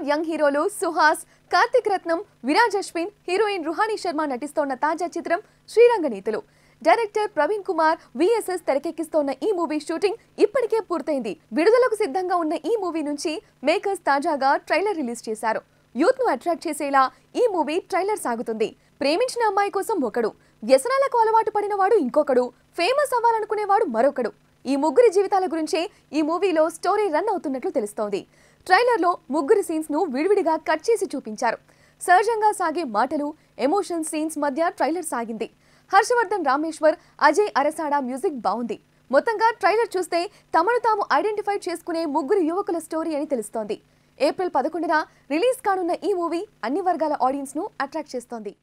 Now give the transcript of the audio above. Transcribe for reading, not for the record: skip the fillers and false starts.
Bollywood young హీరోలు సుహాస్, కార్తిక్ రత్నం, Viraj Ashwin, heroine Ruhani Sharma నటిస్తోన్న తాజా చిత్రం శ్రీరంగనీతులు. డైరెక్టర్ ప్రవీణ్ కుమార్ విఎస్ఎస్ తెరకెక్కిస్తోన్న ఈ మూవీ షూటింగ్ ఇప్పటికే పూర్తయింది. విడుదలకు సిద్ధంగా ఉన్న ఈ మూవీ నుంచి మేకర్స్ తాజాగా ట్రైలర్ రిలీజ్ చేశారు. యూత్ ను అట్రాక్ట్ చేసేలా ఈ మూవీ ట్రైలర్ సాగుతుంది. ప్రేమించిన అమ్మాయి కోసం ఒకడు, వ్యసనాలకు అలవాటు పడినవాడు ఇంకొకడు, ఫేమస్ అవ్వాలనుకునేవాడు మరొకడు. ఈ ముగ్గురి జీవితాల గురించే ఈ మూవీలో స్టోరీ రన్ అవుతున్నట్లు తెలుస్తోంది. ట్రైలర్లో ముగ్గురి సీన్స్ ను విడివిడిగా కట్ చేసి చూపించారు. సహజంగా సాగే మాటలు, ఎమోషన్ సీన్స్ మధ్య ట్రైలర్ సాగింది. హర్షవర్ధన్ రామేశ్వర్, అజయ్ అరసాడ మ్యూజిక్ బాగుంది. మొత్తంగా ట్రైలర్ చూస్తే తమను తాము ఐడెంటిఫై చేసుకునే ముగ్గురు యువకుల స్టోరీ అని తెలుస్తోంది. ఏప్రిల్ 11న రిలీజ్ కానున్న ఈ మూవీ అన్ని వర్గాల ఆడియన్స్ ను అట్రాక్ట్ చేస్తోంది.